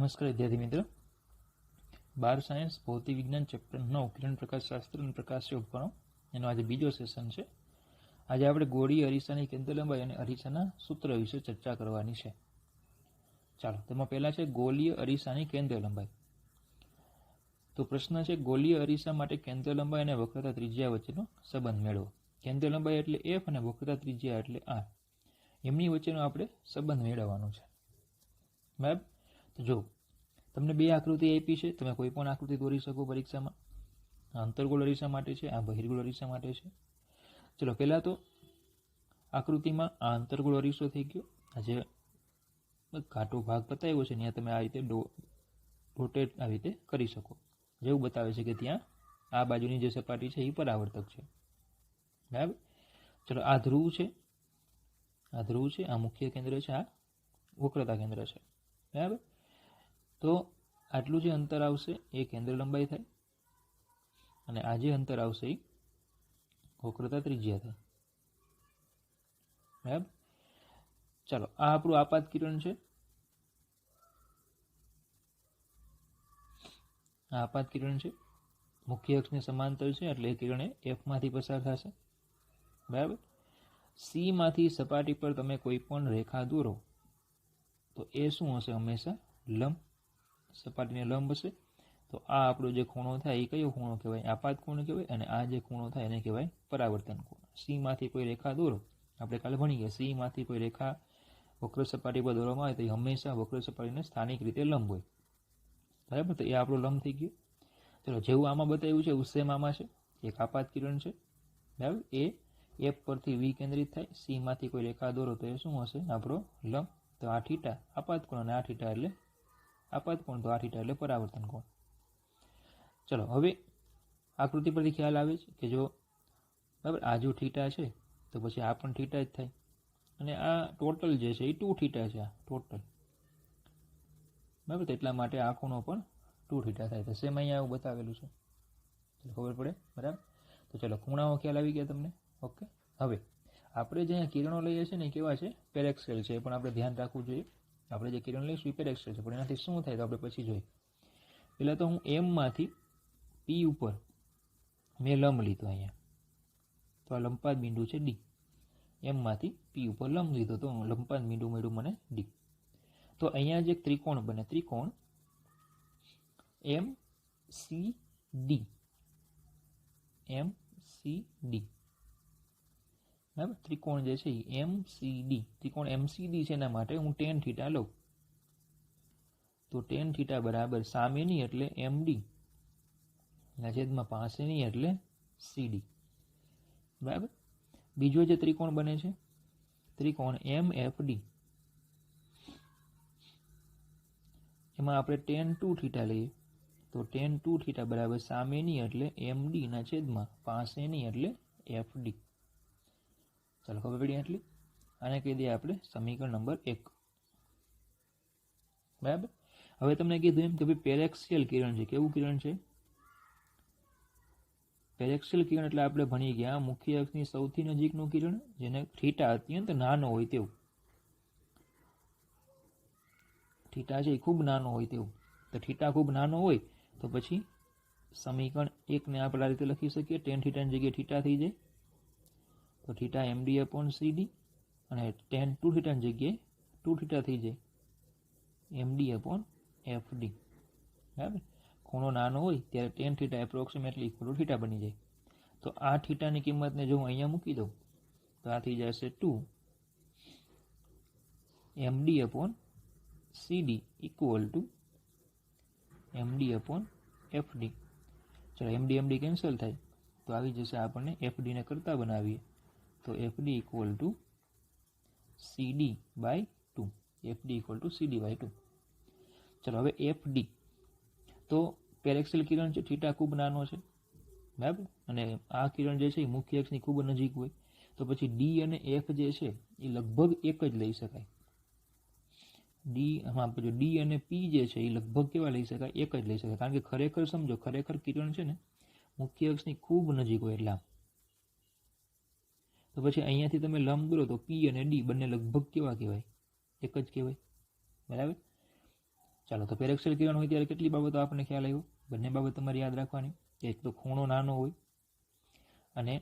નમસ્કાર વિદ્યાર્થી મિત્રો, 12 સાયન્સ ભૌતિક વિજ્ઞાન ચેપ્ટર 9 કિરણ પ્રકાશશાસ્ત્ર અને પ્રકાશીય ઉપકરણો એનો આજે બીજો સેશન છે. આજે આપણે ગોળીય અરીસાની કેન્દ્ર લંબાઈ અને અરીસાના સૂત્ર વિશે ચર્ચા કરવાની છે. ચાલો, તેમાં પહેલા છે ગોળીય અરીસાની કેન્દ્ર લંબાઈ. તો પ્રશ્ન છે, ગોળીય અરીસા માટે કેન્દ્ર લંબાઈ અને વક્રતા ત્રિજ્યા વચ્ચેનો સંબંધ મેળવો. કેન્દ્ર લંબાઈ એટલે f અને વક્રતા ત્રિજ્યા એટલે r. એમની વચ્ચેનો આપણે સંબંધ મેળવવાનો છે. બરાબર? તો જો તમને બે આકૃતિ આપી છે, તમે કોઈ પણ આકૃતિ દોરી શકો પરીક્ષામાં. આ અંતર્ગોળ અરીસા માટે છે, આ બહિર્ગોળ અરીસા માટે છે. ચલો, પહેલા તો આકૃતિમાં આ અંતર્ગોળ અરીસો થઈ ગયો. આ જે ઘાટો ભાગ બતાવ્યો છે ત્યાં તમે આ રીતે રોટેટ આવી રીતે કરી શકો. જેવું બતાવે છે કે ત્યાં આ બાજુની જે સપાટી છે એ પરાવર્તક છે. બરાબર? ચલો, આ ધ્રુવ છે, આ ધ્રુવ છે, આ મુખ્ય કેન્દ્ર છે, આ વક્રતા કેન્દ્ર છે. બરાબર? તો આટલું જે અંતર આવશે એ કેન્દ્ર લંબાઈ થાય અને આ જે અંતર આવશે એ વક્રતા ત્રિજ્યા થાય. બરાબર? ચાલો, આ આપણું આપાત કિરણ છે. આ આપાત કિરણ છે, મુખ્ય અક્ષને સમાંતર છે, એટલે એ કિરણ f માંથી પસાર થશે. બરાબર? સી માંથી સપાટી પર તમે કોઈ પણ રેખા દોરો તો એ શું હશે? હંમેશા લંબ, સપાટીને લંબ હશે. તો આ આપણો જે ખૂણો થાય એ કયો ખૂણો કહેવાય? આપાત ખૂણો કહેવાય. અને આ જે ખૂણો થાય એને કહેવાય પરાવર્તન ખૂણો. સી માંથી કોઈ રેખા દોરો, આપણે કાલે ભણી ગયા, સી માંથી કોઈ રેખા વક્ર સપાટી પર દોરવામાં આવે તો એ હંમેશા વક્ર સપાટીને સ્થાનિક રીતે લંબ હોય. બરાબર? તો એ આપણો લંબ થઈ ગયો. ચલો, જેવું આમાં બતાવ્યું છે એવું સેમ આમાં છે. એક આપાત કિરણ છે. બરાબર? એ એફ પરથી વી કેન્દ્રિત થાય. સી માંથી કોઈ રેખા દોરો તો એ શું હશે? આપણો લંબ. તો આ થીટા આપાત કોણ અને આ થીટા એટલે આપાત કોણ, તો આ થીટા એટલે પરાવર્તન કોણ. ચલો, હવે આકૃતિ પરથી ખ્યાલ આવે છે કે જો બરાબર આ જો થીટા છે તો પછી આ પણ થીટા જ થાય. અને આ ટોટલ જે છે એ 2 થીટા છે. આ ટોટલ બરાબર, એટલા માટે આ ખૂણો પણ 2 થીટા થાય. તો સેમ અહીંયા એવું બતાવેલું છે. ચલો, ખબર પડે? બરાબર? તો ચલો, ખૂણાઓ ખ્યાલ આવી ગયા તમને? ઓકે. હવે આપણે જે અહીંયા કિરણો લઈએ છીએ ને એ કેવા છે? પેરેક્સેલ છે. પણ આપણે ધ્યાન રાખવું જોઈએ. આપણે જે કિરણ લઈશું એ પેરેક્સેલ છે, પણ એનાથી શું થાય તો આપણે પછી જોઈએ. પહેલાં તો હું એમ માંથી પી ઉપર મેં લંબ લીધો અહીંયા. તો આ લંબપાત બિંદુ છે ડી. એમ માંથી પી ઉપર લંબ લીધો તો લંબપાત બિંદુ મળ્યું મને ડી. તો અહીંયા જે ત્રિકોણ બને, ત્રિકોણ M C D, M C D. બરાબર? ત્રિકોણ જે છે એ એમ સી ડી, ત્રિકોણ એમ સી ડી છે. એના માટે હું ટેન થીટા લઉં. તો ટેન થીટા બરાબર સામેની એટલે એમ ડી, છેદમાં પાસેની એટલે સી ડી. બરાબર? બીજો જે ત્રિકોણ બને છે, ત્રિકોણ એમ એફ ડી, એમાં આપણે ટેન 2 થીટા લઈએ. તો ટેન 2 થીટા બરાબર સામેની એટલે એમ ડી ના છેદમાં પાસેની એટલે એફ ડી. ચાલો, ખબર પડી આટલી? આને કહી દઈએ આપણે સમીકરણ નંબર 1. બરાબર? હવે તમને કીધું એમ કે ભાઈ પેરેક્સિયલ કિરણ છે. કેવું કિરણ છે? પેરેક્સિયલ કિરણ એટલે આપણે ભણી ગયા મુખ્ય અક્ષની સૌથી નજીકનું કિરણ, જેને થીટા અત્યંત નાનો હોય તેવું. થીટા છે એ ખૂબ નાનો હોય તેવું. તો થીટા ખૂબ નાનો હોય તો પછી સમીકરણ 1 ને આપણે આ રીતે લખી શકીએ. ટેન થીટાની જગ્યાએ થીટા થઈ જાય તો theta M D upon C D, અને ટેન 2 થીટાની જગ્યાએ 2 થીટા થઈ જાય M D upon F D. બરાબર? ખૂણો નાનો હોય ત્યારે tan theta approximately equal to theta બની જાય. તો આ થીટાની કિંમતને જો હું અહીંયા મૂકી દઉં તો આ થઈ જશે 2 M D upon C D equal to M D upon F D. ચલો, એમ ડી કેન્સલ થાય તો આવી જશે આપણને એફ ડીને કરતા બનાવીએ તો F D equal to C D by 2. F D equal to C D by 2. ચલો, હવે એફ ડી તો પેરેક્સિયલ કિરણ છે, થીટા ખૂબ નાનો છે. બરાબર? અને આ કિરણ જે છે એ મુખ્ય અક્ષની ખૂબ નજીક હોય તો પછી ડી અને એફ જે છે એ લગભગ એક જ લઈ શકાય. ડી અને પી જે છે એ લગભગ કેવા લઈ શકાય? એક જ લઈ શકાય. કારણ કે ખરેખર સમજો, ખરેખર કિરણ છે ને મુખ્ય અક્ષની ખૂબ નજીક હોય એટલે આમ. તો પછી અહીંયાથી તમે લંબ દોરો તો પી અને ડી બંને લગભગ કેવા કહેવાય? એક જ કહેવાય. બરાબર? ચાલો, તો પેરેક્સિયલ કિરણ હોય ત્યારે કેટલી બાબતો આપણને ખ્યાલ આવ્યો? બંને બાબત તમારે યાદ રાખવાની. એક તો ખૂણો નાનો હોય અને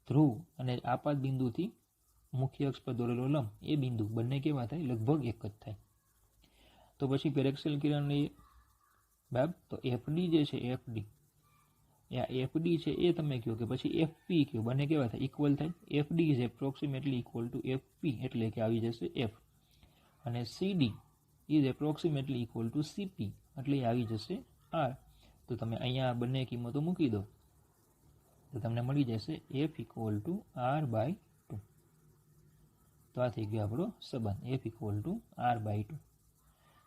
ધ્રુવ અને આપાત બિંદુથી મુખ્ય અક્ષ પર દોરેલો લંબ એ બિંદુ બંને કેવા થાય? લગભગ એક જ થાય. તો પછી પેરેક્સિયલ કિરણની બરાબર, તો એફડી જે છે એફડી, એફડી છે એ તમે કહો કે પછી એફપી કહો, બંને કેવા થાય? ઇક્વલ થાય. FD is approximately equal to FP, એટલે કે આવી જશે એફ, અને CD is approximately equal to CP, એટલે આવી જશે આર. તો તમે અહીંયા બંને કિંમતો મૂકી દો તો તમને મળી જશે F equal to R by 2. તો આ થઈ ગયો આપણો સંબંધ F equal to R by 2.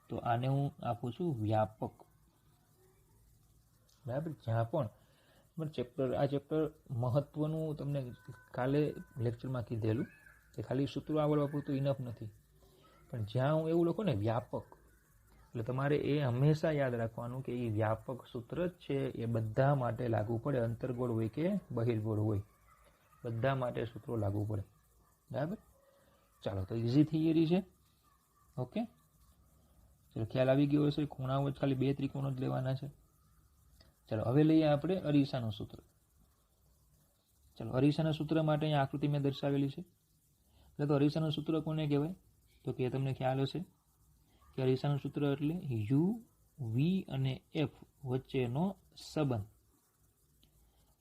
તો આને હું આપું છું વ્યાપક. બરાબર, જ્યાં પણ આ ચેપ્ટર મહત્વનું તમને કાલે લેક્ચરમાં કીધેલું કે ખાલી સૂત્રો આવડવા પૂરતું ઇનફ નથી, પણ જ્યાં હું એવું લખું ને વ્યાપક, એટલે તમારે એ હંમેશા યાદ રાખવાનું કે એ વ્યાપક સૂત્ર જ છે, એ બધા માટે લાગુ પડે, અંતર્ગોળ હોય કે બહિર્ગોળ હોય, બધા માટે સૂત્રો લાગુ પડે. બરાબર, ચાલો, તો ઇઝી થિયરી છે. ઓકે, ચાલો, ખ્યાલ આવી ગયો હશે. ખૂણાઓ જ ખાલી 2 ત્રિકોણો જ લેવાના છે. ચાલો, હવે લઈએ આપણે અરીસાનું સૂત્ર. ચાલો, અરીસાના સૂત્ર માટે અહીંયા આકૃતિ મેં દર્શાવેલી છે. એટલે તો અરીસાનું સૂત્ર કોને કહેવાય? તો કે તમને ખ્યાલ હશે કે અરીસાનું સૂત્ર એટલે યુ, વી અને એફ વચ્ચેનો સંબંધ.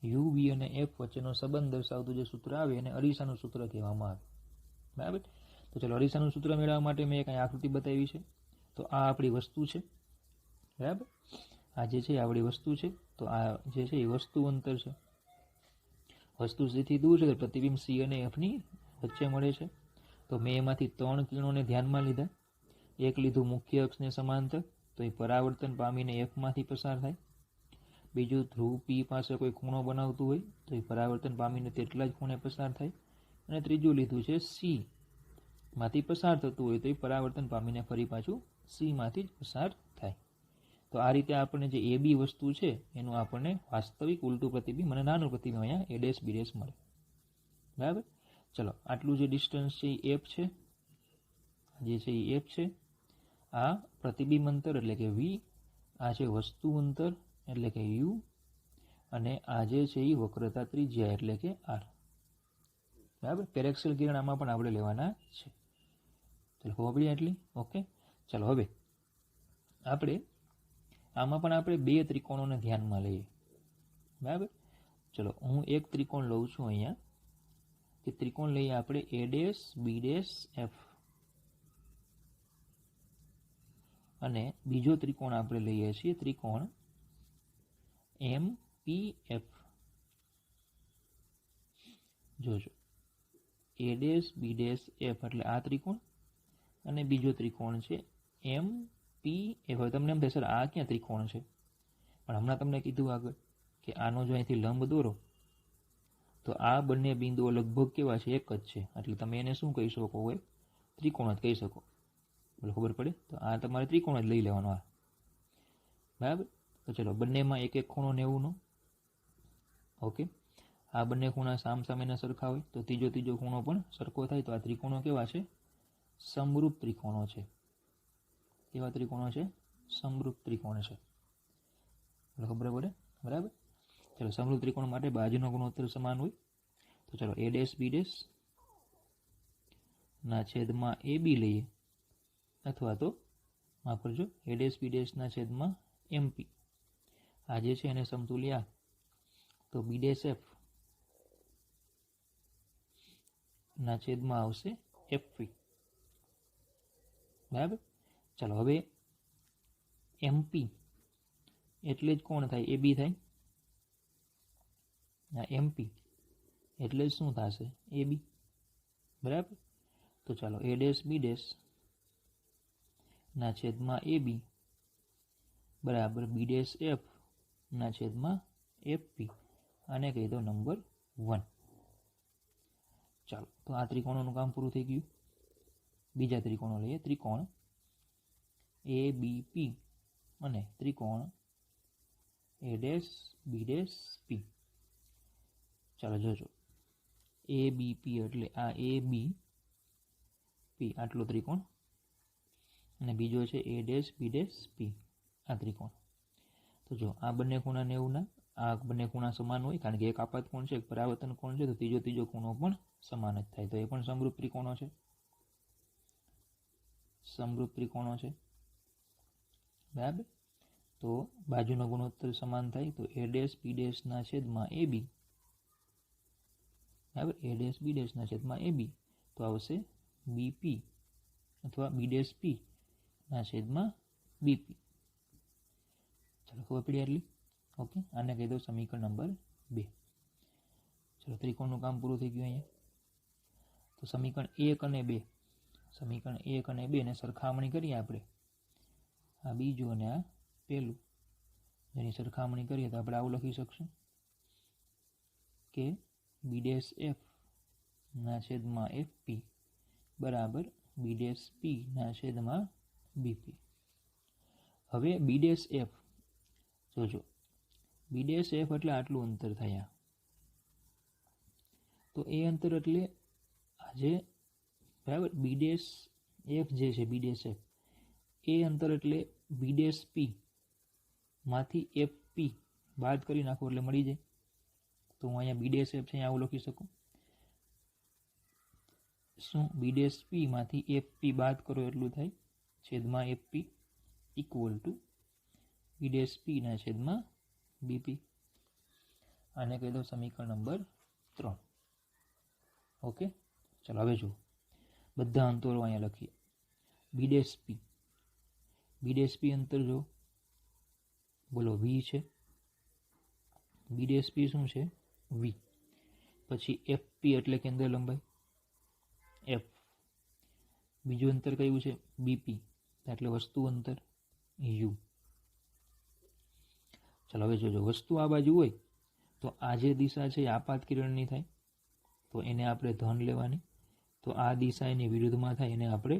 યુ, વી અને એફ વચ્ચેનો સંબંધ દર્શાવતું જે સૂત્ર આવે એને અરીસાનું સૂત્ર કહેવામાં આવે. બરાબર, તો ચાલો, અરીસાનું સૂત્ર મેળવવા માટે મેં એક આકૃતિ બતાવી છે. તો આ આપણી વસ્તુ છે. બરાબર, આ જે છે આપણી વસ્તુ છે. તો આ જે છે એ વસ્તુ અંતર છે. વસ્તુ સીથી દૂર છે, પ્રતિબિંબ સી અને એફની વચ્ચે મળે છે. તો મેં એમાંથી 3 કિરણોને ધ્યાનમાં લીધા. એક લીધું મુખ્ય અક્ષને સમાંતર, તો એ પરાવર્તન પામીને એફમાંથી પસાર થાય. બીજું, ધ્રુવ પી પાસે કોઈ ખૂણો બનાવતું હોય તો એ પરાવર્તન પામીને તેટલા જ ખૂણે પસાર થાય. અને ત્રીજું લીધું છે સી માંથી પસાર થતું હોય તો એ પરાવર્તન પામીને ફરી પાછું સી માંથી જ પસાર થાય. તો આ રીતે આપણને જે એ બી વસ્તુ છે એનું આપણને વાસ્તવિક ઉલટું પ્રતિબિંબ અને નાનું પ્રતિબિંબ અહીંયા એ ડેશ બી ડેશ મળે. બરાબર, ચલો, આટલું જે ડિસ્ટન્સ છે એ એફ છે, જે છે એ એફ છે. આ પ્રતિબિંબ અંતર એટલે કે વી, આ છે વસ્તુ અંતર એટલે કે યુ, અને આ જે છે એ વક્રતા ત્રિજ્યા એટલે કે આર. બરાબર, પેરેક્સિયલ કિરણ આમાં પણ આપણે લેવાના છે. ચાલો, ખબર પડી આટલી? ઓકે, ચાલો, હવે આપણે આમાં પણ આપણે 2 ત્રિકોણોને ધ્યાનમાં લઈએ. બરાબર, ચલો, હું એક ત્રિકોણ લઉં છું અહીંયા, કે ત્રિકોણ લઈએ આપણે A dash B dash F, અને બીજો ત્રિકોણ આપણે લઈએ છીએ ત્રિકોણ એમ પી એફ. જોજો, A dash B dash F એટલે આ ત્રિકોણ, અને બીજો ત્રિકોણ છે એમ પી એફ. હવે તમને એમ થશે આ ક્યાં ત્રિકોણ છે, પણ હમણાં તમને કીધું આગળ કે આનો જો અહીંથી લંબ દોરો તો આ બંને બિંદુઓ લગભગ કેવા છે? એક જ છે. એટલે તમે એને શું કહી શકો? હોય ત્રિકોણ જ કહી શકો. બોલો, ખબર પડે? તો આ તમારે ત્રિકોણ જ લઈ લેવાનો આ. બરાબર, તો ચલો, બંનેમાં એક એક ખૂણો 90નો. ઓકે, આ બંને ખૂણા સામસામેના સરખા હોય તો ત્રીજો ખૂણો પણ સરખો થાય. તો આ ત્રિકોણો કેવા છે? સમરૂપ ત્રિકોણો છે. કેવા ત્રિકોણો છે? સમરૂપ ત્રિકોણ છે. ખબર પડે? બરાબર, ચલો, સમરૂપ ત્રિકોણ માટે બાજુનો ગુણોત્તર સમાન હોય. તો ચલો, એ ડેશ બી ડેશ ના છેદમાં એ બી લઈએ, અથવા તો માફ કરજો, એ ડેશ બી ડેશ ના છેદમાં એમપી. આ જે છે એને સમતુલ્ય તો બી ડેશ એફ ના છેદમાં આવશે એફપી. બરાબર, ચાલો, હવે એમપી એટલે જ કોણ થાય? એ બી થાય. એમપી એટલે જ શું થશે? એ બી. બરાબર, તો ચાલો, એ ડેશ બી ડેશ ના છેદમાં એ બી બરાબર બી ડેશ એફ ના છેદમાં એફપી. આને કહી દો નંબર 1. ચાલો, તો આ ત્રિકોણોનું કામ પૂરું થઈ ગયું. બીજા ત્રિકોણો લઈએ. ત્રિકોણ એ બી પી અને ત્રિકોણ એ ડેશ બી ડેશ પી. ચાલો, જોજો, એ બી પી એટલે આ એ બી પી આટલો ત્રિકોણ, અને બીજો છે A dash B dash P આ ત્રિકોણ. તો જો આ બંને ખૂણા 90ના, આ બંને ખૂણા સમાન હોય કારણ કે એક આપાત કોણ છે એક પરાવર્તન કોણ છે, તો ત્રીજો ખૂણો પણ સમાન જ થાય. તો એ પણ સમરૂપ ત્રિકોણો છે, સમરૂપ ત્રિકોણો છે. બરાબર. તો બાજુનો ગુણોત્તર સમાન થાય તો A ડેશ B ડેશના છેદમાં AB, બરાબર, A ડેશ B ડેશના છેદમાં AB તો આવશે BP અથવા B ડેશ P ના છેદમાં BP. ચલો ખબર પડી આટલી. ઓકે, આને કહી દો સમીકરણ નંબર 2. ચલો ત્રિકોણનું કામ પૂરું થઈ ગયું અહીંયા. તો સમીકરણ 1 અને 2, સમીકરણ 1 અને 2 ને સરખામણી કરીએ આપણે, આ બીજું અને આ પહેલું, જેની સરખામણી કરીએ તો આપણે આવું લખી શકશું કે B ડેશ F ના છેદમાં FP બરાબર B ડેશ P ના છેદમાં BP. હવે B ડેશ F જોજો, B ડેશ F એટલે આટલું અંતર થયા, તો એ અંતર એટલે આજે, બરાબર, B ડેશ F જે છે B ડેશ F એ અંતર એટલે B ડેશ P માંથી FP બાદ કરી નાખો એટલે મળી જાય. તો હું અહીંયા B ડેશ F છે આવું લખી શકું, શું B ડેશ P માંથી FP બાદ કરો એટલું થાય છેદમાં FP equal to B dash P ના છેદમાં BP. આને કહી દો સમીકરણ નંબર 3. ઓકે, ચલો હવે જુઓ બધા અંતરો અહીંયા લખીએ. B dash P, B dash P અંતર જો બોલો V છે, B ડેશ P શું છે V. પછી FP એટલે કેન્દ્ર લંબાઈ F. બીજું અંતર કયું છે BP એટલે વસ્તુ અંતર U. ચલો હવે જોજો, વસ્તુ આ બાજુ હોય તો આ જે દિશા છે એ આપાત કિરણની થાય તો એને આપણે ધન લેવાની, તો આ દિશા એની વિરુદ્ધમાં થાય એને આપણે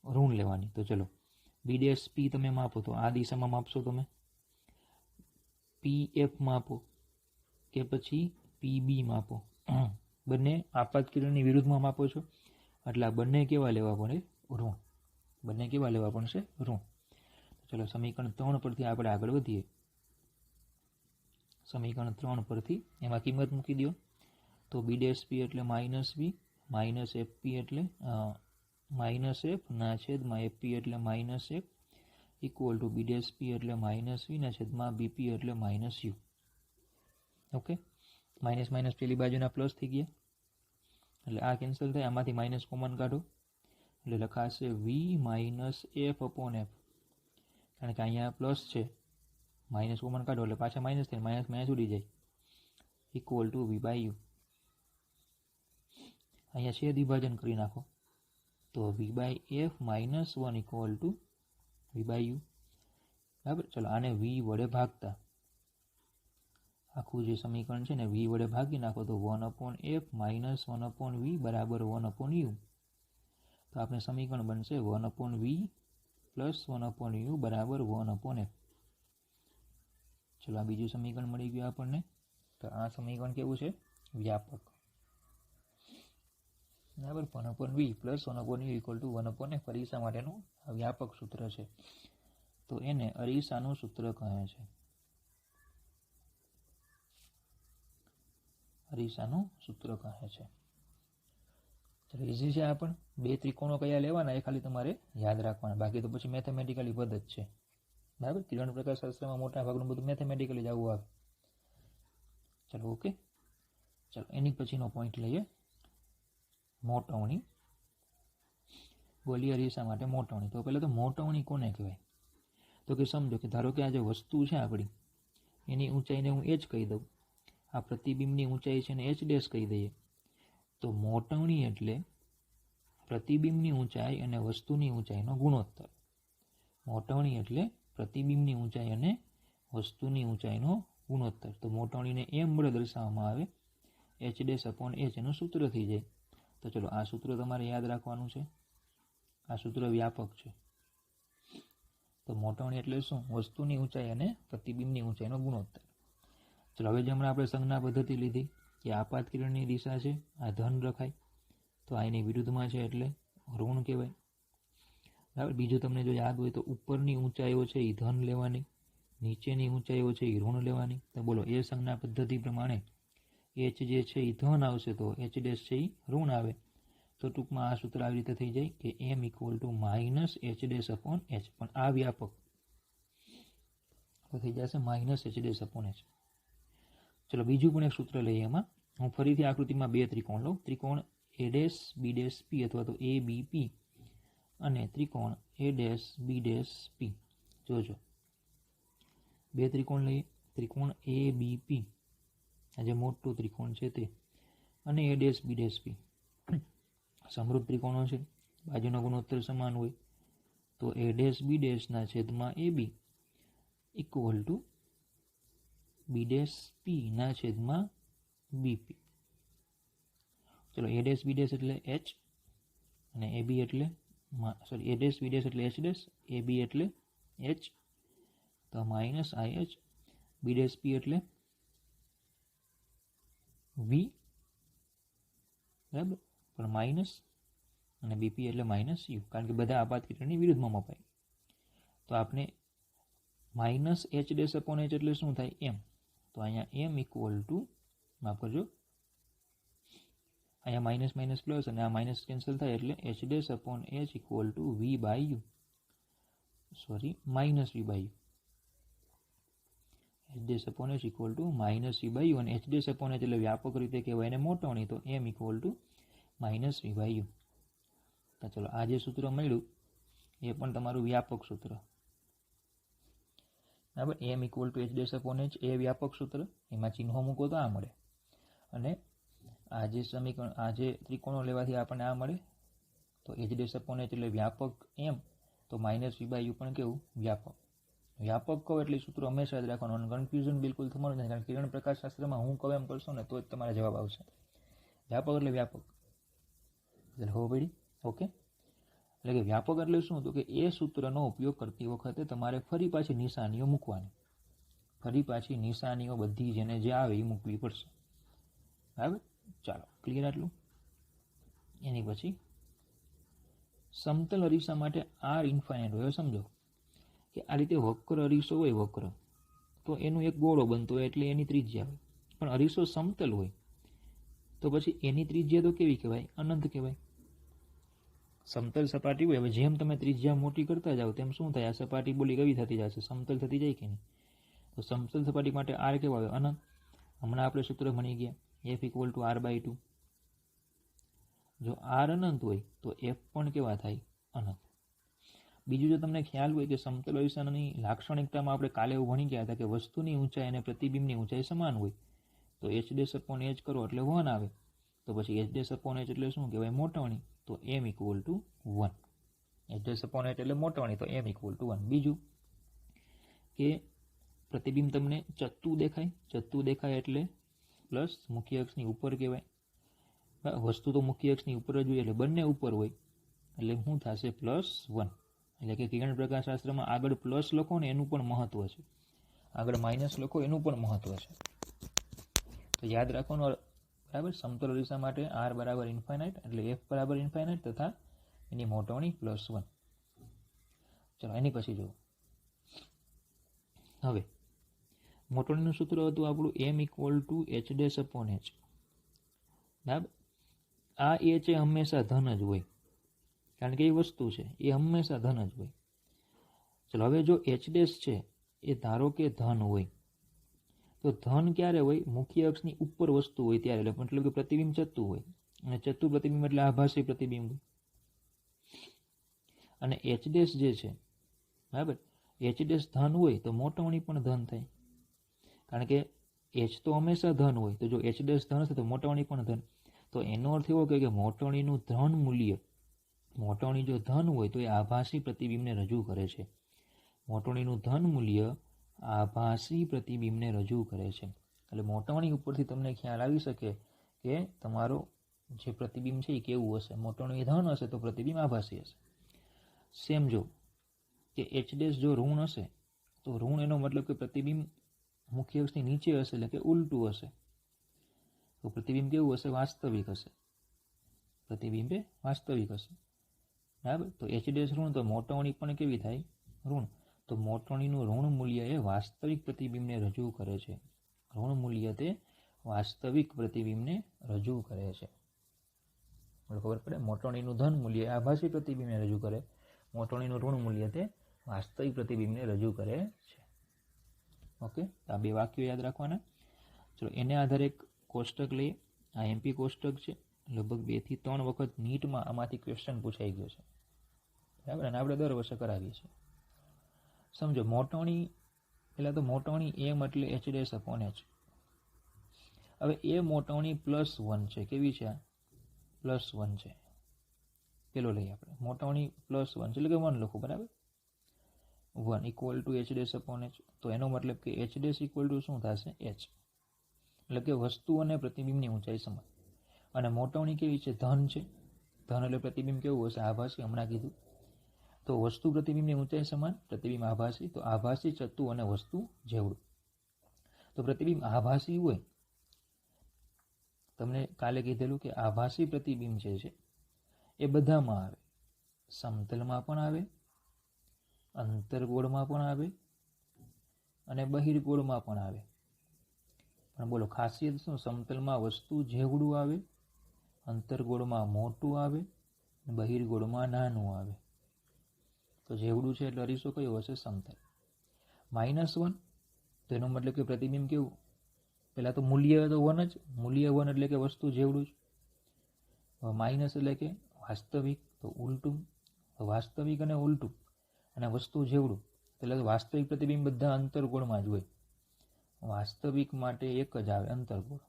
ઋણ લેવાની. તો ચલો B ડેશ P તમે માપો તો આ દિશામાં માપશો તમે, PF માપો કે પછી PB માપો, બંને આપાત કિરણની વિરુદ્ધમાં માપો છો એટલે આ બંને કેવા લેવા પડે ઋણ, બંને કેવા લેવા પડશે ઋણ. ચલો સમીકરણ 3 પરથી આપણે આગળ વધીએ. સમીકરણ 3 પરથી એમાં કિંમત મૂકી દો તો B ડેશ P એટલે માઇનસ V, માઇનસ FP એટલે માઇનસ F ના છેદમાં FP એટલે minus F equal to B dash P એટલે માઇનસ V ના છેદમાં BP એટલે minus U. Okay, minus minus પેલી બાજુના પ્લસ થઈ ગયા એટલે આ કેન્સલ થાય, આમાંથી માઇનસ કોમન કાઢો એટલે લખાશે V minus F upon F, કારણ કે અહીંયા પ્લસ છે, માઇનસ કોમન કાઢો એટલે પાછા માઇનસ થાય, માઇનસ માઇનસ ઉડી જાય equal to V by U. અહીંયા છેદ વિભાજન કરી નાખો તો V by F minus 1 equal to V by U. બરાબર. ચલો આને V વડે ભાગતા આખું જે સમીકરણ છે ને V વડે ભાગી નાખો તો 1 upon F minus 1 upon V બરાબર 1 અપોન U. તો આપણે સમીકરણ બનશે 1 upon V plus 1 upon U બરાબર 1 અપોન F. ચલો આ બીજું સમીકરણ મળી ગયું આપણને. તો આ સમીકરણ કેવું છે વ્યાપક, બરાબર, 1 upon V plus 1 upon U equal to 1 upon F અરીસા માટેનું વ્યાપક સૂત્ર છે. તો એને અરીસાનું સૂત્ર કહે છે, અરીસાનું સૂત્ર કહે છે. ચલો ઇઝી છે. આ પણ બે ત્રિકોણો કયા લેવાના એ ખાલી તમારે યાદ રાખવાના, બાકી તો પછી મેથેમેટિકલી પદ્ધત છે. બરાબર, કિરણ પ્રકાશ શાસ્ત્રમાં મોટા ભાગનું બધું મેથેમેટિકલી જ આવવું આવે. ચલો ઓકે, ચલો એની પછીનો પોઈન્ટ લઈએ, મોટવણી. ગોલીય અરીસા માટે મોટવણી. તો પહેલાં તો મોટવણી કોને કહેવાય? તો કે સમજો કે ધારો કે આ જે વસ્તુ છે આપણી એની ઊંચાઈને હું h કહી દઉં, આ પ્રતિબિંબની ઊંચાઈ છે ને h ડેશ કહી દઈએ. તો મોટવણી એટલે પ્રતિબિંબની ઊંચાઈ અને વસ્તુની ઊંચાઈનો ગુણોત્તર. મોટવણી એટલે પ્રતિબિંબની ઊંચાઈ અને વસ્તુની ઊંચાઈનો ગુણોત્તર. તો મોટવણીને એમ વડે દર્શાવવામાં આવે, h ડેશ અપોન h એનું સૂત્ર થઈ જાય. તો ચલો આ સૂત્ર તમારે યાદ રાખવાનું છે. આ સૂત્ર વ્યાપક છે. તો મોટવણી એટલે શું? વસ્તુની ઊંચાઈ અને પ્રતિબિંબની ઊંચાઈનો ગુણોત્તર. ચલો હવે જે હમણાં આપણે સંજ્ઞા પદ્ધતિ લીધી કે આપાત કિરણની દિશા છે, આ ધન રખાય, તો આ એની વિરુદ્ધમાં છે એટલે ઋણ કહેવાય. બરાબર. બીજું તમને જો યાદ હોય તો ઉપરની ઊંચાઈઓ છે એ ધન લેવાની, નીચેની ઊંચાઈઓ છે એ ઋણ લેવાની. તો બોલો એ સંજ્ઞા પદ્ધતિ પ્રમાણે એચ જે છે એ ધન આવશે તો એચ ડેશ છે એ ઋણ આવે. તો ટૂંકમાં આ સૂત્ર આવી રીતે થઈ જાય કે M equal to minus H dash upon H. પણ આ વ્યાપક તો થઈ જશે minus H dash upon H. ચલો બીજું પણ એક સૂત્ર લઈએ. એમાં હું ફરીથી આકૃતિમાં બે ત્રિકોણ લઉં. ત્રિકોણ એ ડેશ બી ડેશ પી અથવા તો એ બી પી અને ત્રિકોણ એ ડેશ બી ડેશ પી. જોજો બે ત્રિકોણ લઈએ. ત્રિકોણ એ બી પી આ જે મોટું ત્રિકોણ છે તે, અને એ ડેશ બી ડેશ પી સમરૂપ ત્રિકોણો છે, બાજુનો ગુણોત્તર સમાન હોય. તો એ ડેશ બી ડેશના છેદમાં A B equal to B dash P ના છેદમાં બીપી. ચલો એ ડેશ બી ડેશ એટલે એચ અને એ બી એટલે એ ડેશ બી ડેશ એટલે એચ ડેશ, એ બી એટલે એચ, તો minus I H. B dash P એટલે વી, બરાબર, પણ માઇનસ, અને બીપી એટલે માઇનસ યુ, કારણ કે બધા આપાત કિરણની વિરુદ્ધમાં મપાય. તો આપણે minus H dash upon H એટલે શું થાય? એમ. તો અહીંયા એમ ઇક્વલ ટુ, માફ કરજો, અહીંયા માઇનસ માઇનસ પ્લસ અને આ માઇનસ કેન્સલ થાય એટલે H dash upon H equal to V by U, sorry minus V by U. H dash upon H equal to minus V by U, અને H dash upon H એટલે વ્યાપક રીતે કહેવાય એને મોટવણી, તો M equal to minus V by U. તો ચલો આ જે સૂત્ર મળ્યું એ પણ તમારું વ્યાપક સૂત્ર, બરાબર. M equal to H dash upon H એ વ્યાપક સૂત્ર, એમાં ચિહ્નો મૂકો તો આ મળે. અને આ જે સમીકરણ, આ જે ત્રિકોણો લેવાથી આપણને આ મળે. તો એચ ડેશ અપોન એચ એટલે વ્યાપક એમ, તો માઇનસ વી બાય યુ પણ કેવું? વ્યાપક. વ્યાપક કહો એટલે સૂત્ર હંમેશા યાદ રાખવાનું, અને કન્ફ્યુઝન બિલકુલ થવાનું નથી, કારણ કે કિરણ પ્રકાશ શાસ્ત્રમાં હું કહું એમ કરશો ને તો જ તમારા જવાબ આવશે. વ્યાપક એટલે વ્યાપક, એટલે હો પડી. ઓકે, એટલે કે વ્યાપક એટલે શું? તો કે એ સૂત્રનો ઉપયોગ કરતી વખતે તમારે ફરી પાછી નિશાનીઓ મૂકવાની, ફરી પાછી નિશાનીઓ બધી જેને જે આવે એ મૂકવી પડશે, બરાબર. ચાલો ક્લિયર આટલું. એની પછી સમતલ અરીસા માટે આર ઇન્ફાઇનાઇટ હોય. સમજો કે આ રીતે વક્ર અરીસો હોય, વક્ર તો એનું એક ગોળો બનતો હોય એટલે એની ત્રિજ્યા હોય. પણ અરીસો સમતલ હોય તો પછી એની ત્રિજ્યા તો કેવી કહેવાય? અનંત કહેવાય. સમતલ સપાટી હોય, હવે જેમ તમે ત્રિજ્યા મોટી કરતા જાઓ તેમ શું થાય? આ સપાટી બોલી કેવી થતી જશે? સમતલ થતી જાય કે નહીં? તો સમતલ સપાટી માટે આર કેવા હોય? અનંત. હમણાં આપણે સૂત્ર ભણી ગયા F equal to R by two. જો આર અનંત હોય તો એફ પણ કેવા થાય? અનંત. બીજું જો તમને ખ્યાલ હોય કે સમતલ અરીસાની લાક્ષણિકતામાં આપણે કાલે એવું ભણી ગયા હતા કે વસ્તુની ઊંચાઈ અને પ્રતિબિંબની ઊંચાઈ સમાન હોય, તો એચ ડેશ અપોન એચ કરો એટલે 1 આવે. તો પછી એચ ડેશ અપોન એચ એટલે શું કહેવાય? મોટવણી. તો M equal to 1. H dash upon H એટલે મોટવણી, તો એમ ઇક્વલ ટુ 1. બીજું કે પ્રતિબિંબ તમને ચત્તુ દેખાય, ચત્તુ દેખાય એટલે પ્લસ મુખ્ય અક્ષની ઉપર કહેવાય. વસ્તુ તો મુખ્ય અક્ષની ઉપર જ હોય એટલે બંને ઉપર હોય એટલે શું થશે? +1. એટલે કે કિરણ પ્રકાશ શાસ્ત્રમાં આગળ પ્લસ લખો ને એનું પણ મહત્વ છે, આગળ માઇનસ લખો એનું પણ મહત્વ છે, તો યાદ રાખવાનું, બરાબર. સમતલ અરીસા માટે આર બરાબર ઇન્ફાઇનાઇટ એટલે એફ બરાબર ઇન્ફાઇનાઇટ તથા એની મોટવણી +1. ચલો એની પછી જુઓ. હવે મોટવણીનું સૂત્ર હતું આપણું M equal to H dash upon H, બરાબર. આ એચ એ હંમેશા ધન જ હોય, કારણ કે એ વસ્તુ છે એ હંમેશા ધન જ હોય. ચલો હવે જો એચ ડેશ છે એ ધારો કે ધન હોય, તો ધન ક્યારે હોય? મુખ્ય અક્ષની ઉપર વસ્તુ હોય ત્યારે, એટલે મતલબ કે પ્રતિબિંબ ચત્તુ હોય, અને ચત્તુ પ્રતિબિંબ એટલે આભાસી પ્રતિબિંબ હોય. અને એચ ડેશ જે છે, બરાબર, એચ ડેશ ધન હોય તો મોટવણી પણ ધન થાય, કારણ કે એચ તો હંમેશા ધન હોય, તો જો એચ ડેશ ધન હશે તો મોટવણી પણ ધન. તો એનો અર્થ એવો કે મોટવણીનું ધન મૂલ્ય, મોટવણી જો ધન હોય તો એ આભાસી પ્રતિબિંબને રજૂ કરે છે. મોટવણીનું ધન મૂલ્ય આભાસી પ્રતિબિંબને રજૂ કરે છે. એટલે મોટવણી ઉપરથી તમને ખ્યાલ આવી શકે કે તમારો જે પ્રતિબિંબ છે એ કેવું હશે. મોટવણી ધન હશે તો પ્રતિબિંબ આભાસી હશે. સેમ જો કે એચ ડેશ જો ઋણ હશે તો ઋણ એનો મતલબ કે પ્રતિબિંબ મુખ્ય અક્ષની નીચે હશે, એટલે કે ઉલટું હશે, તો પ્રતિબિંબ કેવું હશે? વાસ્તવિક હશે. પ્રતિબિંબ વાસ્તવિક હશે. બરાબર. તો એચ ડેશ ઋણ તો મોટવણી પણ કેવી થાય? ઋણ. તો મોટવણીનું ઋણ મૂલ્ય એ વાસ્તવિક પ્રતિબિંબને રજૂ કરે છે. ઋણ મૂલ્ય તે વાસ્તવિક પ્રતિબિંબને રજૂ કરે છે. ખબર પડે? મોટવણીનું ધન મૂલ્ય આભાસી પ્રતિબિંબને રજૂ કરે, મોટવણીનું ઋણ મૂલ્ય તે વાસ્તવિક પ્રતિબિંબને રજૂ કરે છે. ઓકે, આ બે વાક્યો યાદ રાખવાના. ચલો, એને આધારે એક કોષ્ટક લઈએ. આ એમપી કોષ્ટક છે. લગભગ 2 થી 3 વખત નીટમાં આમાંથી ક્વેશ્ચન પૂછાઈ ગયો છે. બરાબર. અને આપણે દર વર્ષે કરાવીએ છીએ. સમજો, મોટવણી, પહેલાં તો મોટવણી એમ એટલે એચ ડેશ અપોન એચ. હવે એ મોટવણી +1 છે. કેવી છે? +1 છે. પેલો લઈએ આપણે. મોટવણી +1 છે એટલે કે 1 લખો. બરાબર. 1 equal to H dash upon H. તો એનો મતલબ કે એચ ડેશ ઇક્વલ ટુ શું થશે? એચ. એટલે કે વસ્તુ અને પ્રતિબિંબની ઊંચાઈ સમાન. અને મોટવણી કેવી છે? ધન છે. ધન એટલે પ્રતિબિંબ કેવું હશે? આભાસી. હમણાં કીધું. તો વસ્તુ પ્રતિબિંબની ઊંચાઈ સમાન, પ્રતિબિંબ આભાસી. તો આભાસી, ચત્તુ અને વસ્તુ જેવડું. તો પ્રતિબિંબ આભાસી હોય, તમને કાલે કીધેલું કે આભાસી પ્રતિબિંબ જે છે એ બધામાં આવે. સમતલમાં પણ આવે, અંતરગોળમાં પણ આવે અને બહિર્ગોળમાં પણ આવે. પણ બોલો ખાસિયત શું? સમતલમાં વસ્તુ જેવડું આવે, અંતરગોળમાં મોટું આવે, બહિર્ગોળમાં નાનું આવે. તો જેવડું છે એટલે અરીસો કયો હશે? સમતલ. -1 તો એનો મતલબ કે પ્રતિબિંબ કેવું? પહેલાં તો મૂલ્ય તો 1 જ. મૂલ્ય 1 એટલે કે વસ્તુ જેવડું જ. માઇનસ એટલે કે વાસ્તવિક. તો ઉલટું. વાસ્તવિક અને ઉલટું અને વસ્તુ જેવડું. એટલે વાસ્તવિક પ્રતિબિંબ બધા અંતરગોળમાં જ હોય. વાસ્તવિક માટે એક જ આવે, અંતરગોળ.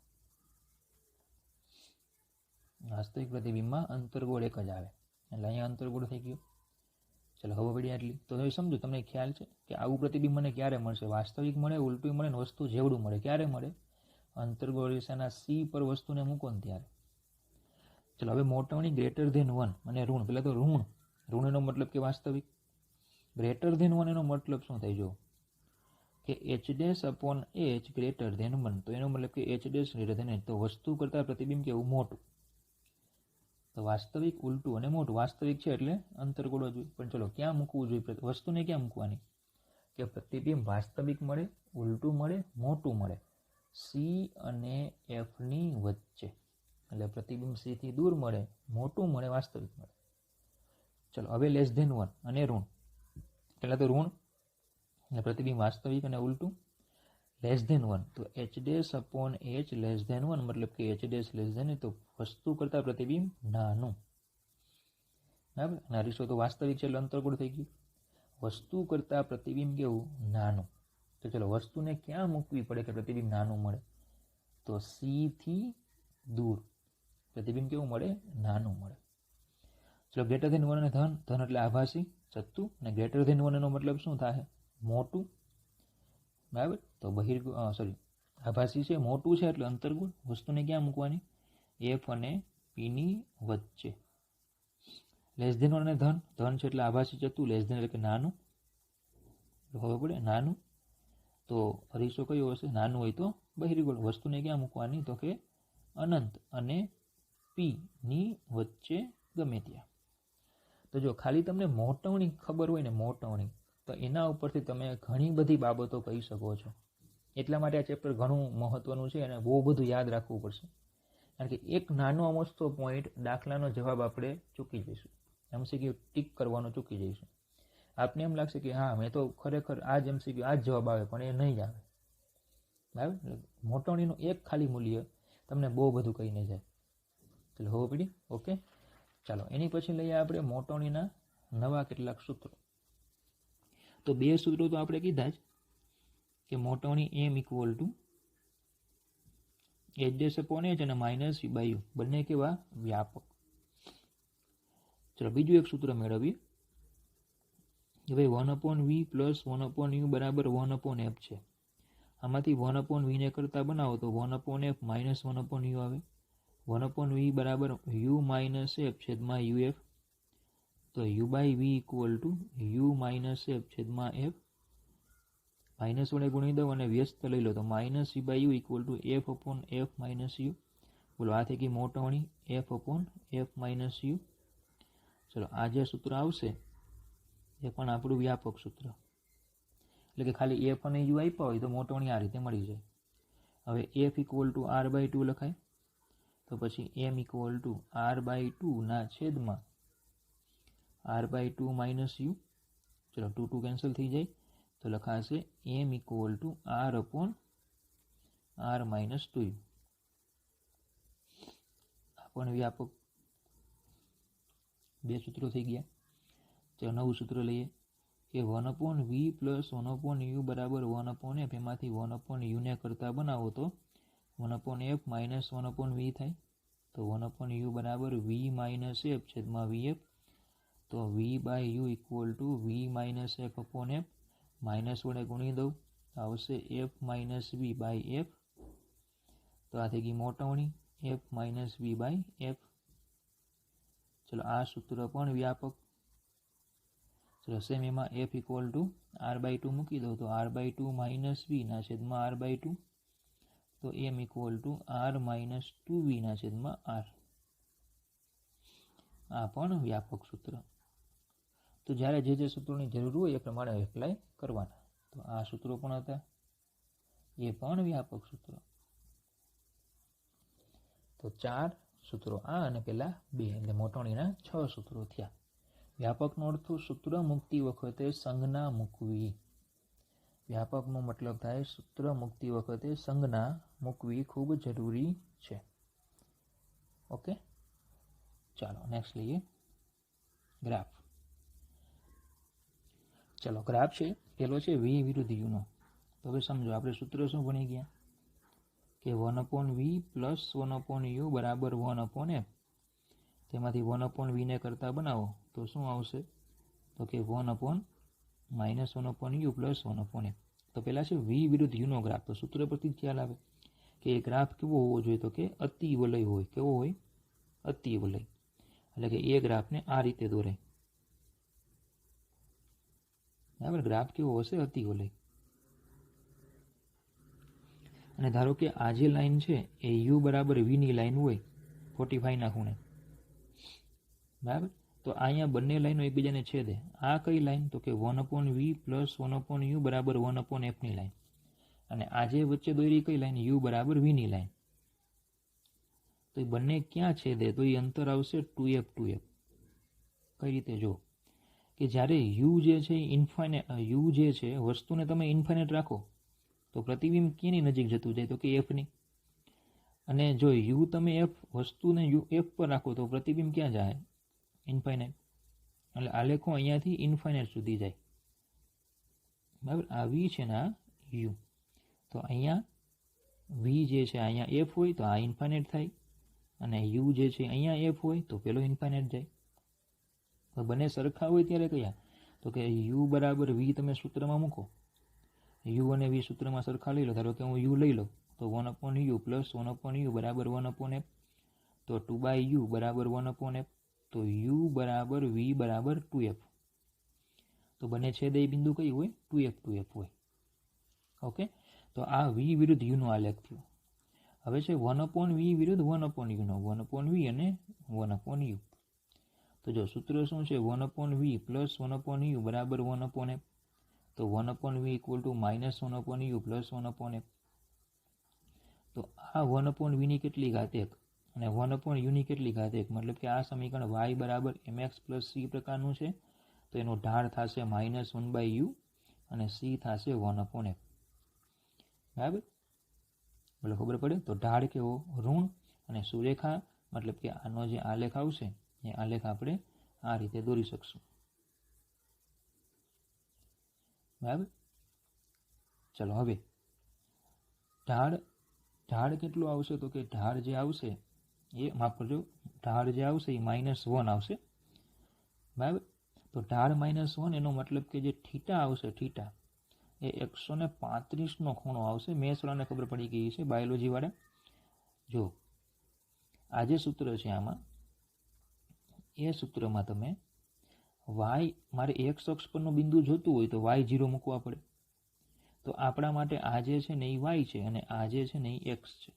વાસ્તવિક પ્રતિબિંબમાં અંતરગોળ એક જ આવે. એટલે અહીંયા અંતરગોળ થઈ ગયું. ચલો, હવે પડી આટલી. તો હવે સમજો, તમને ખ્યાલ છે કે આવું પ્રતિબિંબ મને ક્યારે મળશે? વાસ્તવિક મળે, ઉલટું મળે ને વસ્તુ જેવડું મળે. ક્યારે મળે? અંતરગોળ રેખાના સી પર વસ્તુને મૂકો ને ત્યારે. ચલો, હવે મોટવણી >1 અને ઋણ. પહેલાં તો ઋણ. ઋણનો મતલબ કે વાસ્તવિક. >1 એનો મતલબ શું થાય? જો કે એચ ડેશ અપોન એચ >1. તો એનો મતલબ કે એચ ડેશ > તો વસ્તુ કરતાં પ્રતિબિંબ કેવું? મોટું. તો વાસ્તવિક, ઉલટું અને મોટું. વાસ્તવિક છે એટલે અંતરગોળ જ હોય. પણ ચલો, ક્યાં મૂકવું જોઈએ? વસ્તુને ક્યાં મૂકવાની? કે પ્રતિબિંબ વાસ્તવિક મળે, ઉલટું મળે, મોટું મળે, સી અને એફની વચ્ચે. એટલે પ્રતિબિંબ સી થી દૂર મળે, મોટું મળે, વાસ્તવિક મળે. ચલો, હવે <1 અને ઋણ. પહેલાં તો ઋણ એટલે પ્રતિબિંબ વાસ્તવિક અને ઉલટું. <1 તો એચ ડેશ અપોન એચ <1 મતલબ કે એચ ડેશ <, તો વસ્તુ કરતાં પ્રતિબિંબ નાનું. બરાબર. અને અરીસો તો વાસ્તવિક છે એટલે અંતરગોળ થઈ ગયું. વસ્તુ કરતાં પ્રતિબિંબ કેવું? નાનું. તો ચલો, વસ્તુને ક્યાં મૂકવી પડે કે પ્રતિબિંબ નાનું મળે? તો સી થી દૂર પ્રતિબિંબ કેવું મળે? નાનું મળે. ચલો, >1 અને ધન. ધન એટલે આભાસી, ચત્તુ. અને >1 એનો મતલબ શું થાય? મોટું. બરાબર. તો આભાસી છે, મોટું છે એટલે અંતરગોળ. વસ્તુને ક્યાં મૂકવાની? એફ અને પીની વચ્ચે. <1 અને ધન. ધન છે એટલે આભાસી, ચત્તુ. <, એટલે કે નાનું. ખબર પડે? નાનું. તો અરીસો કયો હશે? નાનું હોય તો બહિર્ગોળ. વસ્તુને ક્યાં મૂકવાની? તો કે અનંત અને પી ની વચ્ચે ગમે ત્યાં. તો જો ખાલી તમને મોટવણી ખબર હોય ને, મોટવણી, તો એના ઉપરથી તમે ઘણી બધી બાબતો કહી શકો છો. એટલા માટે આ ચેપ્ટર ઘણું મહત્વનું છે અને બહુ બધું યાદ રાખવું પડશે. કારણ કે એક નાનો અમસ્તો પોઈન્ટ, દાખલાનો જવાબ આપણે ચૂકી જઈશું. MCQ ટીક કરવાનું ચૂકી જઈશું. આપને એમ લાગશે કે હા, મેં તો ખરેખર આ જ MCQ આ જ જવાબ આવે, પણ એ નહીં જ આવે. બરાબર. મોટવણીનું એક ખાલી મૂલ્ય તમને બહુ બધું કહીને જાય. એટલે હોવું પડી. ઓકે, ચાલો, એની પછી લઈએ આપણે મોટવણીના નવા કેટલાક સૂત્રો. તો 2 સૂત્રો તો આપણે કીધા જ કે મોટવણી M equal to H dash upon H અને -u/u બંને કેવા? વ્યાપક. ચલો, બીજું એક સૂત્ર મેળવીએ. હવે 1/v + 1/u બરાબર 1/f છે. આમાંથી 1/v ને કરતા બનાવો તો 1/f - 1/u આવે. 1/v બરાબર u - f છેદમાં uf. તો u/v equal to u - f છેદમાં f. માઇનસ વડે ગુણી દો અને વ્યસ્ત લઈ લો તો -u/u equal to f/f - u. બોલો, આ થઈ ગઈ મોટવણી f/f - u. ચલો આ જે સૂત્ર આવશે એ પણ આપણું વ્યાપક સૂત્ર, એટલે કે ખાલી એફ અને યુ આપ્યા હોય તો મોટવણી આ રીતે મળી જાય. હવે એફ ઇક્વલ ટુ r/2 લખાય, તો પછી એમ ઇક્વલ ટુ r/2 ના છેદમાં r/2 માઇનસ યુ. ચલો 2 2 કેન્સલ થઈ જાય તો લખાશે એમ equal two r/r minus 2u. આ પણ વ્યાપક બે સૂત્રો થઈ ગયા. ચલો નવું સૂત્ર લઈએ કે 1/v પ્લસ 1/u બરાબર 1/f. એમાંથી 1/u ને કરતા બનાવો તો 1/f માઇનસ 1/v થાય. તો 1/u બરાબર v માઇનસ f છેદમાં vf. તો v/u equal to v minus f upon f. Minus વડે ગુણી દઉં આવશે f minus v by f. તો આ થઈ ગઈ મોટવણી f minus v by f. ચલો આ સૂત્ર પણ વ્યાપક. ચલો સેમ એમાં f ઇક્વલ ટુ r/2 મૂકી દઉં તો r/2 માઇનસ v ના છેદમાં r/2. તો m equal to r minus 2v ના છેદમાં r. આ પણ વ્યાપક સૂત્ર. તો જ્યારે જે જે સૂત્રોની જરૂર હોય એ પ્રમાણે એપ્લાય કરવાના. તો આ સૂત્રો પણ હતા, એ પણ વ્યાપક સૂત્રો. તો 4 સૂત્રો આ અને પેલા 2 એટલે મોટવણીના 6 સૂત્રો થયા. વ્યાપકનો અર્થ સૂત્ર મૂકતી વખતે સંજ્ઞા મૂકવી. વ્યાપકનો મતલબ થાય સૂત્ર મૂકતી વખતે સંજ્ઞા મૂકવી ખૂબ જરૂરી છે. ઓકે, ચાલો નેક્સ્ટ લઈએ ગ્રાફ. ચલો ગ્રાફ છે પેલો છે v વિરુદ્ધ u નો. તો હવે સમજો આપણે સૂત્ર શું ભણી ગયા કે 1/v પ્લસ 1/u બરાબર 1/f. તેમાંથી 1/v ને કરતા બનાવો તો શું આવશે? તો કે 1/-1/u પ્લસ 1/f. તો પહેલાં છે v વિરુદ્ધ u નો ગ્રાફ. તો સૂત્ર પરથી ખ્યાલ આવે કે એ ગ્રાફ કેવો હોવો જોઈએ? તો કે અતિવલય હોય. કેવો હોય? અતિવલય. એટલે કે એ ગ્રાફને આ રીતે દોરાય. બરાબર, ગ્રાફ કેવો હશે? અતિવલય. અને ધારો કે આ જે લાઈન છે એ u બરાબર v ની લાઈન હોય 45 ના ખૂણે. બરાબર, તો અહીંયા બંને લાઈનો એકબીજાને છેદે. આ કઈ લાઈન? તો કે 1/v પ્લસ 1/u બરાબર 1/f ની લાઈન. અને આ જે વચ્ચે દોરી કઈ લાઈન? u બરાબર v ની લાઈન. તો એ બંને ક્યાં છેદે? તો એ અંતર આવશે 2f 2f. કઈ રીતે? જો કે જ્યારે u જે છે u જે છે વસ્તુને તમે ઇન્ફાઇનાઇટ રાખો તો પ્રતિબિંબ કેની નજીક જતું જાય? તો કે f ની. અને જો u તમે વસ્તુને f પર રાખો તો પ્રતિબિંબ ક્યાં જાય? ઇન્ફાઇનાઇટ. એટલે આલેખો અહીંયાથી ઇન્ફાઇનાઇટ સુધી જાય. બરાબર, આ v છે ને આ u. તો અહીંયા v જે છે અહીંયા f હોય તો આ ઇન્ફાઇનાઇટ થાય, અને u જે છે અહીંયા f હોય તો પેલો ઇન્ફાઇનાઇટ જાય. બંને સરખા હોય ત્યારે કયા? તો કે u બરાબર v તમે સૂત્રમાં મૂકો. u અને v સૂત્રમાં સરખા લઈ લો. ધારો કે હું u લઈ લઉં તો 1/u પ્લસ 1/u બરાબર 1/f. તો 2/u બરાબર 1/f. તો u બરાબર v બરાબર 2f. તો બંને છેદે બિંદુ કઈ હોય? 2f 2f હોય. ઓકે, તો આ v વિરુદ્ધ u નો આલેખ થયો. હવે છે 1/v વિરુદ્ધ 1/u નો. 1/v અને 1/u. તો જો સૂત્ર શું છે? 1/v પ્લસ 1/u બરાબર 1/f. તો 1/v equal to minus 1/u plus 1/f. તો આ 1/v ની કેટલી ઘાત 1 અને 1/u ની કેટલી ઘાત 1? મતલબ કે આ સમીકરણ y બરાબર mx પ્લસ c પ્રકારનું છે. તો એનો ઢાળ થશે -1/u અને c થશે 1/f. બરાબર, બોલો ખબર પડે? તો ઢાળ કેવો? ઋણ. અને સુરેખા મતલબ કે આનો જે આલેખ આવશે એ આલેખ આપણે આ રીતે દોરી શકશું. બરાબર, ચલો હવે ઢાળ કેટલું આવશે? તો કે ઢાળ જે આવશે એ માફ કરજો, ઢાળ જે આવશે એ -1 આવશે. બરાબર, તો ઢાળ -1 એનો મતલબ કે જે થીટા આવશે, થીટા એ 135 ખૂણો આવશે. મેથ્સવાળાને ખબર પડી ગઈ છે, બાયોલોજી વાળા. જો આ જે સૂત્ર છે આમાં, એ સૂત્રમાં તમે y મારે x અક્ષ પરનું બિંદુ જોતું હોય તો y0 મૂકવા પડે. તો આપણા માટે આ જે છે ને એ y છે અને આ જે છે ને એ x છે.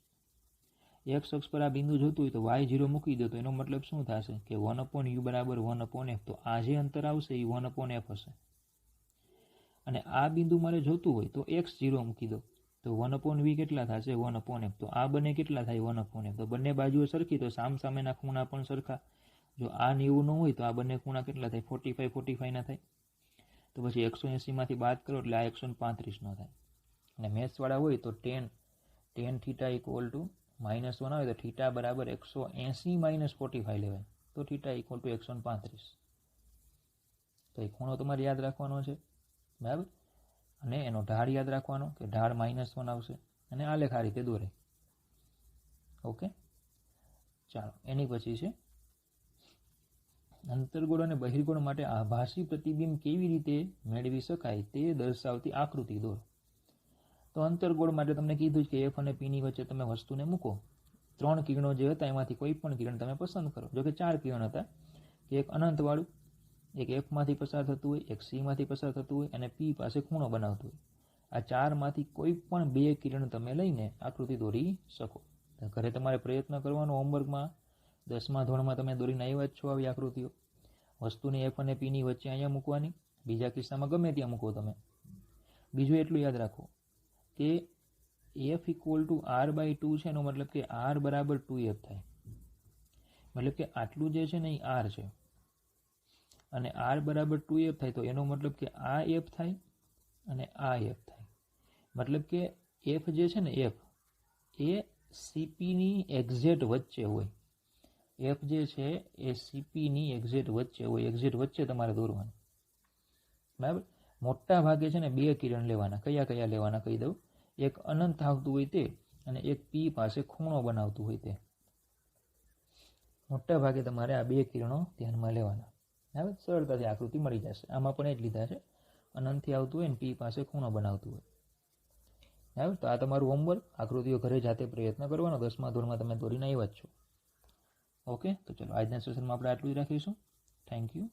એક્સ અક્ષ પર આ બિંદુ જોતું હોય તો y0 મૂકી દો તો એનો મતલબ શું થશે કે 1/u બરાબર 1/f. તો આ જે અંતર આવશે એ 1/f હશે. અને આ બિંદુ મારે જોતું હોય તો x0 મૂકી દો તો 1/v કેટલા થશે 1/f. તો આ બંને કેટલા થાય 1/f. તો બંને બાજુઓ સરખી તો સામસામેના ખૂણા પણ સરખા. જો આ 90 ન હોય તો આ બંને ખૂણા કેટલા થાય 45 ના થાય. તો પછી 180 માંથી બાદ કરો એટલે આ 135 નો થાય. અને મેથ્સવાળા હોય તો tan થીટા ઇક્વલ ટુ -1 આવે તો થીટા બરાબર 180 - 45 લેવાય તો થીટા ઇક્વલ ટુ 135. તો એ ખૂણો તમારે યાદ રાખવાનો છે બરાબર. અને એનો ઢાળ યાદ રાખવાનો કે ઢાળ -1 આવશે અને આલેખ આ રીતે દોરે. ઓકે ચાલો એની પછી છે અંતર્ગોળ અને બહિર્ગોળ માટે આભાસી પ્રતિબિંબ કેવી રીતે મેળવી શકાય તે દર્શાવતી આકૃતિ દોરો. તો અંતર્ગોળ માટે તમને કીધું કે એફ અને પીની વચ્ચે તમે વસ્તુને મૂકો. 3 કિરણો જે હતા એમાંથી કોઈ પણ કિરણ તમે પસંદ કરો. જો કે 4 કિરણ હતા કે એક અનંતવાળું, એક એફ માંથી પસાર થતું હોય, એક સી માંથી પસાર થતું હોય અને પી પાસે ખૂણો બનાવતું હોય. આ 4 માંથી કોઈ પણ 2 કિરણ તમે લઈને આકૃતિ દોરી શકો. ઘરે તમારે પ્રયત્ન કરવાનો હોમવર્કમાં 10મા ધોરણમાં તમે દોરીને આવ્યા જ છો આવી આકૃતિઓ. વસ્તુની એફ અને પીની વચ્ચે અહીંયા મૂકવાની, બીજા કિસ્સામાં ગમે ત્યાં મૂકો તમે. બીજું એટલું યાદ રાખો કે એફ ઇક્વલ ટુ r/2 છે એનો મતલબ કે r બરાબર 2f થાય. મતલબ કે આટલું જે છે ને એ r છે અને r બરાબર 2f થાય તો એનો મતલબ કે આ f થાય અને આ f થાય. મતલબ કે f જે છે ને f એ CPની એક્ઝેક્ટ વચ્ચે હોય. f જે છે એ CPની એક્ઝેક્ટ વચ્ચે હોય. એક્ઝેક્ટ વચ્ચે તમારે દોરવાનું બરાબર. મોટા ભાગે છે ને 2 કિરણ લેવાના. કયા લેવાના કહી દઉં. એક અનંત આવતું હોય તે અને એક પી પાસે ખૂણો બનાવતું હોય તે. મોટા ભાગે તમારે આ 2 કિરણો ધ્યાનમાં લેવાના. હવે સરળતાથી આકૃતિ મળી જશે. આમાં પણ એ જ લીધા છે. અનંતથી આવતું હોય ને પી પાસે ખૂણો બનાવતું હોય. બરાબર. તો આ તમારું હોમવર્ક. આકૃતિઓ ઘરે જાતે પ્રયત્ન કરવાનો. 10મા ધોરણમાં તમે દોરીને આવ્યા જ છો. ઓકે તો ચલો આજના સેશનમાં આપણે આટલું જ રાખીશું. Thank you.